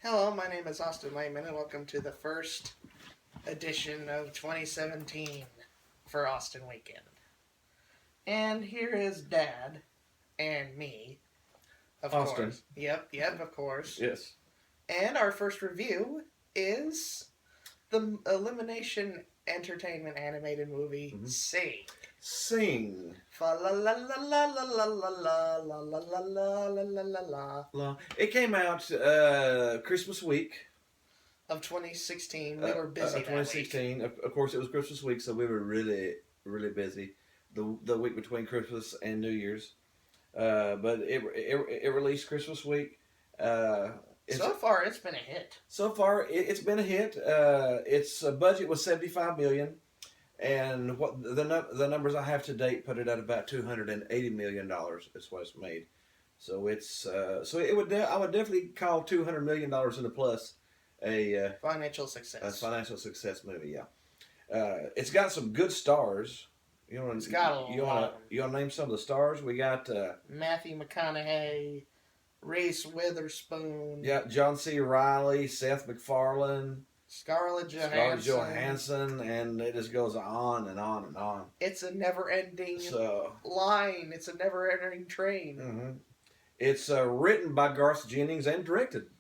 Hello, my name is Austin Layman, and welcome to the first edition of 2017 for Austin Weekend. And here is Dad and me, of Austin. course. Yep, of course. Yes. And our first review is the Elimination Entertainment animated movie Sing. Sing. Fa la la la la la la la la la la la la la la la. It came out Christmas week. Of 2016. We were busy that 2016. week. Of course, it was Christmas week, so we were really, really busy. The week between Christmas and New Year's. But it released Christmas week. So far, it's been a hit. So far, it's been a hit. Its budget was $75 million. And what the numbers I have to date put it at about $280 million is what it's made. So it's I would definitely call $200 million in the plus a financial success. A financial success movie. Yeah, it's got some good stars. You want to name some of the stars? We got Matthew McConaughey, Reese Witherspoon. Yeah, John C. Reilly, Seth MacFarlane. Scarlett Johansson, and it just goes on and on and on. It's a never-ending line. It's a never-ending train. Mm-hmm. It's written by Garth Jennings and directed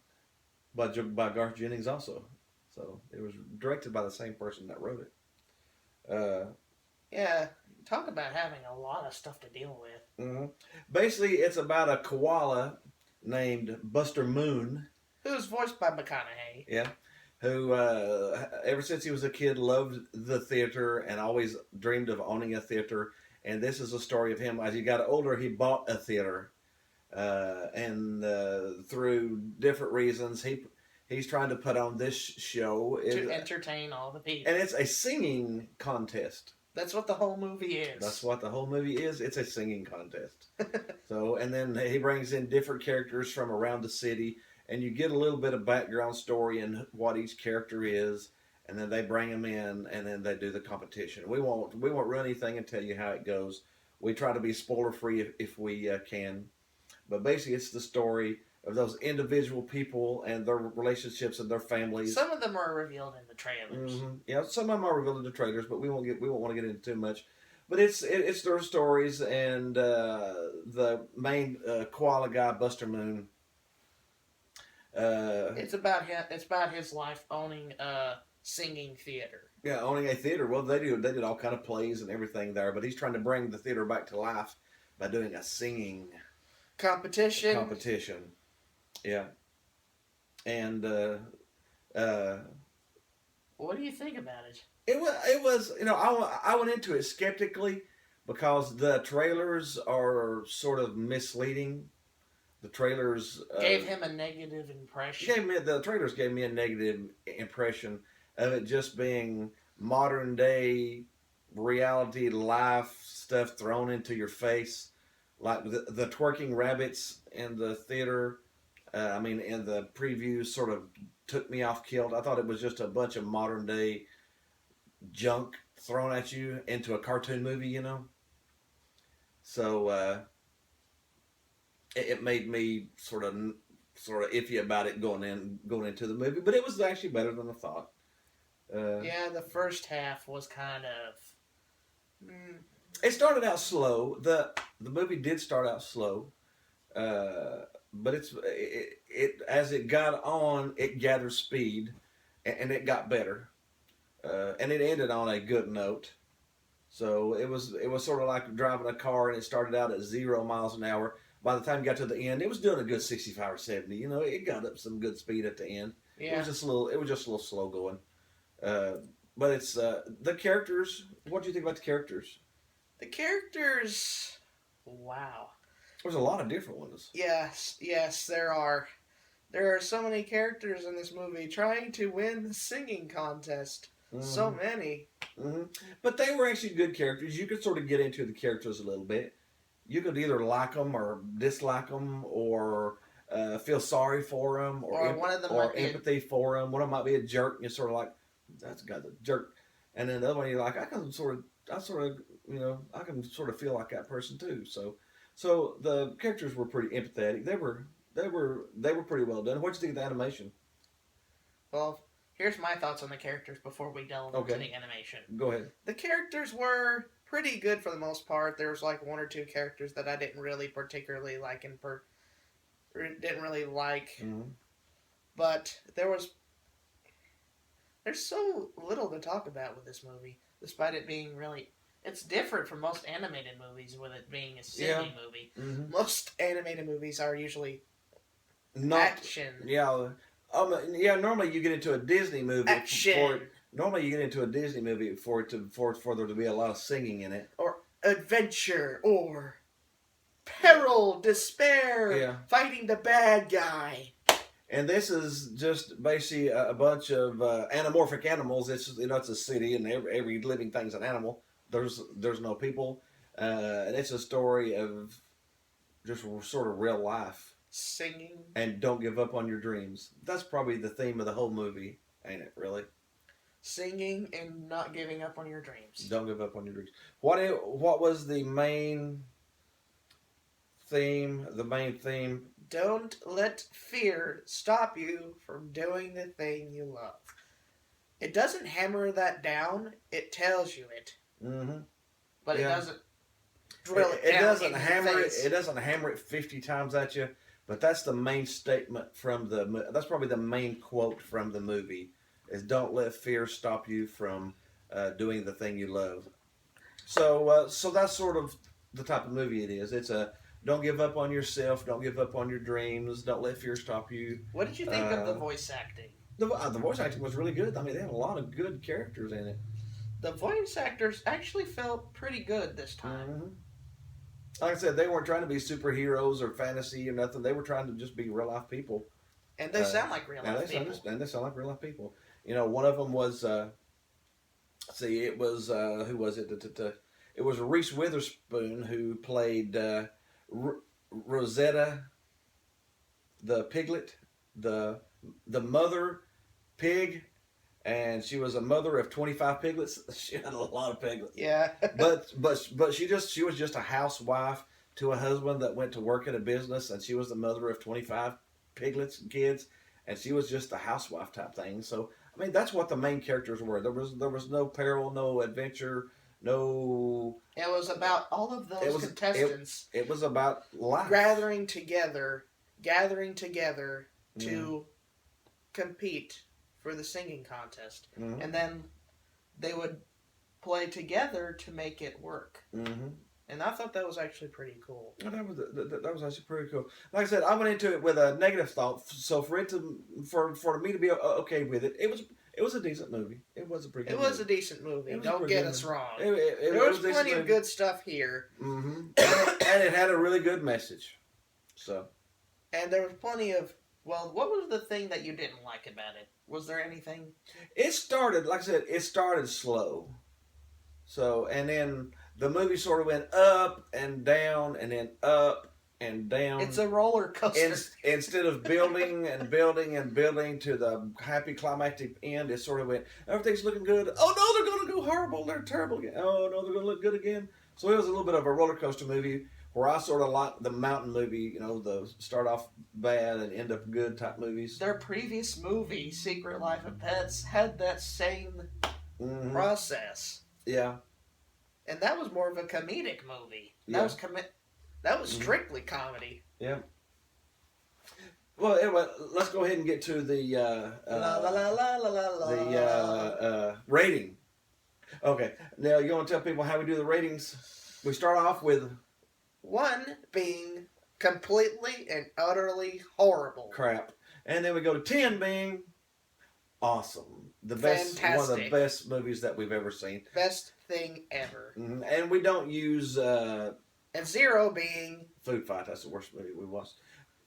by Garth Jennings also. So it was directed by the same person that wrote it. Yeah, talk about having a lot of stuff to deal with. Mm-hmm. Basically, it's about a koala named Buster Moon, who's voiced by McConaughey. Yeah. Who, ever since he was a kid, loved the theater and always dreamed of owning a theater. And this is a story of him. As he got older, he bought a theater. And through different reasons, he's trying to put on this show. To entertain all the people. And it's a singing contest. That's what the whole movie is. That's what the whole movie is. It's a singing contest. And then he brings in different characters from around the city. And you get a little bit of background story and what each character is, and then they bring them in, and then they do the competition. We won't run anything and tell you how it goes. We try to be spoiler free if we can, but basically it's the story of those individual people and their relationships and their families. Some of them are revealed in the trailers. Mm-hmm. Yeah, some of them are revealed in the trailers, but we won't want to get into too much. But it's their stories, and the main koala guy, Buster Moon. It's about him. It's about his life owning a singing theater. Yeah, owning a theater. Well, they did all kind of plays and everything there, but he's trying to bring the theater back to life by doing a singing competition. Yeah, and what do you think about it? It was I went into it skeptically because the trailers are sort of misleading. The trailers gave him a negative impression. The trailers gave me a negative impression of it just being modern day reality life stuff thrown into your face, like the twerking rabbits in the theater. In the previews, sort of took me off kilt. I thought it was just a bunch of modern day junk thrown at you into a cartoon movie, So. It made me sort of iffy about it going into the movie, but it was actually better than I thought. Yeah, the first half was kind of. It started out slow. The movie did start out slow, but it as it got on, it gathered speed, and it got better, and it ended on a good note. So it was sort of like driving a car, and it started out at 0 miles an hour. By the time you got to the end, it was doing a good 65 or 70. It got up some good speed at the end. Yeah. It was just a little slow going. But it's the characters. What do you think about the characters? The characters, wow. There's a lot of different ones. Yes, there are. There are so many characters in this movie trying to win the singing contest. Mm-hmm. So many. Mm-hmm. But they were actually good characters. You could sort of get into the characters a little bit. You could either like them or dislike them, or feel sorry for them, or one of them or empathy for them. One of them might be a jerk, and you're sort of like, that's a guy's a jerk. And then the other one, you're like, I can sort of feel like that person too. So the characters were pretty empathetic. They were pretty well done. What did you think of the animation? Well, here's my thoughts on the characters before we delve into Okay. the animation. Go ahead. The characters were pretty good for the most part. There was like one or two characters that I didn't really particularly like didn't really like, Mm-hmm. but there's so little to talk about with this movie, despite it being really. It's different from most animated movies, with it being a singing movie. Mm-hmm. Most animated movies are usually Not. action. Yeah. Yeah. Normally, you get into a Disney movie. Action. Normally, you get into a Disney movie for there to be a lot of singing in it. Or adventure. Or peril, despair. Yeah. Fighting the bad guy. And this is just basically a bunch of anamorphic animals. It's it's a city, and every living thing's an animal. There's no people, and it's a story of just sort of real life. Singing. And don't give up on your dreams. That's probably the theme of the whole movie, ain't it? Really. Singing and not giving up on your dreams. Don't give up on your dreams. What was the main theme? The main theme. Don't let fear stop you from doing the thing you love. It doesn't hammer that down. It tells you it, Mm-hmm. but Yeah. it doesn't drill it down. It doesn't in your hammer it. face. It doesn't hammer it 50 times at you. But that's the main statement from that's probably the main quote from the movie is don't let fear stop you from doing the thing you love. So that's sort of the type of movie it is. It's a don't give up on yourself, don't give up on your dreams, don't let fear stop you. What did you think of the voice acting? The voice acting was really good. I mean, they had a lot of good characters in it. The voice actors actually felt pretty good this time. Mm-hmm. Like I said, they weren't trying to be superheroes or fantasy or nothing. They were trying to just be real life people. And they sound like real life people. And they sound like real life people. You know, one of them was, it was, who was it? It was Reese Witherspoon who played Rosetta, the piglet, the mother pig, and she was a mother of 25 piglets. She had a lot of piglets. Yeah. but she was just a housewife to a husband that went to work in a business, and she was the mother of 25 piglets and kids, and she was just a housewife type thing. So I mean, that's what the main characters were. There was no peril, no adventure, no. It was about all of those contestants. It was about life. gathering together to compete for the singing contest. Mm-hmm. And then they would play together to make it work. Mm-hmm. And I thought that was actually pretty cool. Well, that was actually pretty cool. Like I said, I went into it with a negative thought, so for me to be okay with it, it was a decent movie. It was a pretty good It was movie. a decent movie. It was Don't pretty get good us movie. wrong. There was plenty of good stuff here. Mm-hmm. And it had a really good message. So. And there was plenty of, well, what was the thing that you didn't like about it? Was there anything? It started, like I said, it started slow. So, and then the movie sort of went up and down and then up and down. It's a roller coaster. Instead of building and building and building to the happy climactic end, it sort of went, everything's looking good. Oh no, they're going to go horrible. They're terrible again. Oh no, they're going to look good again. So it was a little bit of a roller coaster movie where I sort of like the mountain movie, the start off bad and end up good type movies. Their previous movie, Secret Life of Pets, had that same Mm-hmm. process. Yeah. And that was more of a comedic movie. That Yeah. was That was strictly comedy. Yeah. Well, anyway, let's go ahead and get to the La la la la la la la. the rating. Okay, now you want to tell people how we do the ratings? We start off with 1 being completely and utterly horrible. crap, and then we go to 10 being awesome, the best, one of the Fantastic. best movies that we've ever seen, Best thing ever. and we don't use And 0 being Food Fight. That's the worst movie we watched.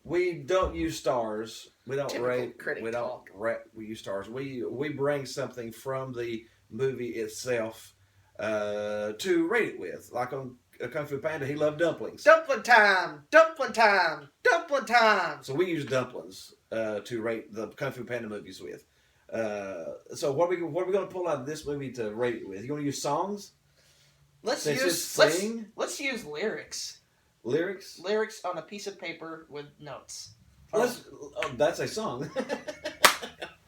We don't use stars. We don't Typical rate. critic We don't talk. rate. We use stars. We bring something from the movie itself to rate it with. Like on Kung Fu Panda, he loved dumplings. dumpling time, dumpling time, dumpling time. So we use dumplings to rate the Kung Fu Panda movies with. So what are we going to pull out of this movie to rate it with? You going to use songs? Let's Since use it's sing? let's use lyrics. Lyrics? Lyrics on a piece of paper with notes. That's a song.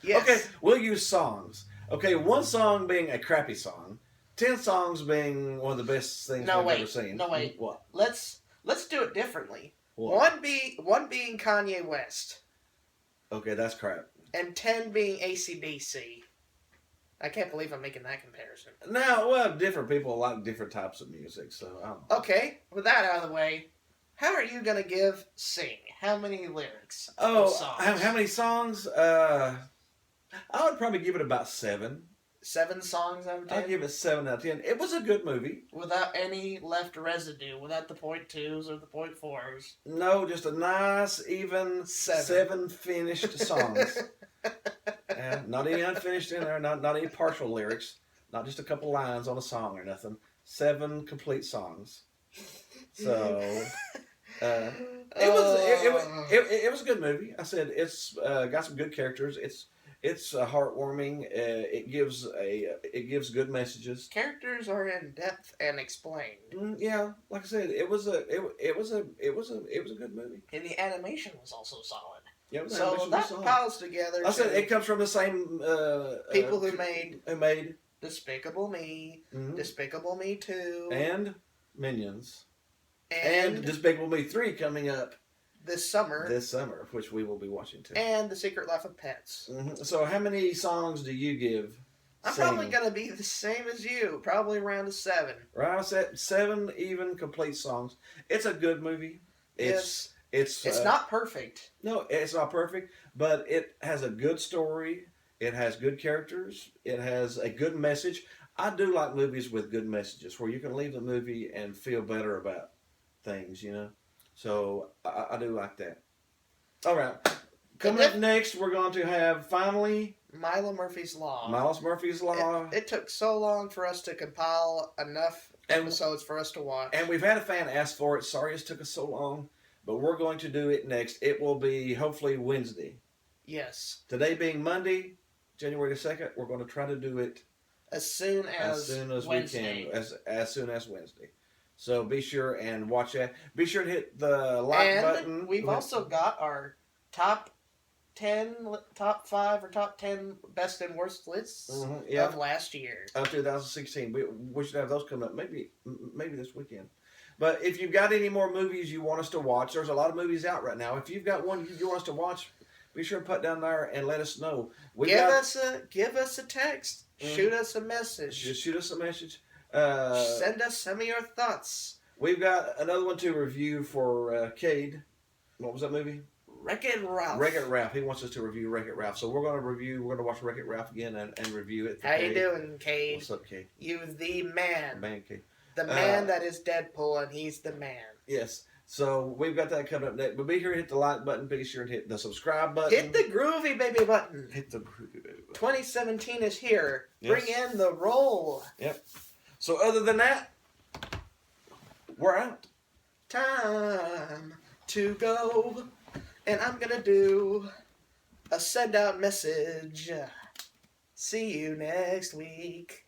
Yes. Okay, we'll use songs. Okay, one song being a crappy song, 10 songs being one of the best things No, we've wait. ever seen. No, wait. What? Let's do it differently. What? One being Kanye West, Okay, that's crap. and 10 being AC/DC. I can't believe I'm making that comparison. Now, well, different people like different types of music, so I don't know. Okay, with that out of the way, how are you gonna give Sing? How many lyrics? Oh, of songs? how many songs? I would probably give it about 7. 7 songs out of 10? I'd give it 7 out of 10. It was a good movie. Without any left residue, without the .2s or the .4s. No, just a nice, even 7 finished songs. And not any unfinished in there, not any partial lyrics, not just a couple lines on a song or nothing. 7 complete songs. So it was a good movie. I said it's got some good characters. It's heartwarming. It gives good messages. Characters are in depth and explained. Yeah, like I said, it was a good movie. And the animation was also solid. Yeah, So that piles together. I said it comes from the same people who made Despicable Me, Despicable Me 2, and Minions, and Despicable Me 3 coming up this summer, which we will be watching too. and The Secret Life of Pets. So how many songs do you give? I'm probably gonna be the same as you, probably around a 7. Right, I said 7 even complete songs. It's a good movie. It's not perfect. No, it's not perfect, but it has a good story. It has good characters. It has a good message. I do like movies with good messages where you can leave the movie and feel better about things, you know. So I do like that. All right. Coming up next, we're going to have finally Milo Murphy's Law. Miles Murphy's Law. It took so long for us to compile enough episodes for us to watch. And we've had a fan ask for it. Sorry it took us so long, but we're going to do it next. It will be hopefully Wednesday. Yes. Today being Monday, January the 2nd, we're going to try to do it as soon as Wednesday. We can, as soon as Wednesday. So be sure and watch that. Be sure to hit the like button. We've also got our top 5 or top 10 best and worst lists of last year. Of 2016. We should have those coming up maybe this weekend. But if you've got any more movies you want us to watch, there's a lot of movies out right now. If you've got one you want us to watch, be sure to put down there and let us know. Give us a text. Shoot us a message. Just shoot us a message. Send us some of your thoughts. We've got another one to review for Cade. What was that movie? Wreck-It Ralph. Wreck-It Ralph. He wants us to review Wreck-It Ralph. So we're going to watch Wreck-It Ralph again and review it. How you doing, Cade? What's up, Cade? You the man. Man, Cade. The man that is Deadpool, and he's the man. Yes. So we've got that coming up next. But be sure to hit the like button. Be sure to hit the subscribe button. Hit the groovy baby button. Hit the groovy baby button. 2017 is here. Yes. Bring in the roll. Yep. So other than that, we're out. Time to go. And I'm going to do a send out message. See you next week.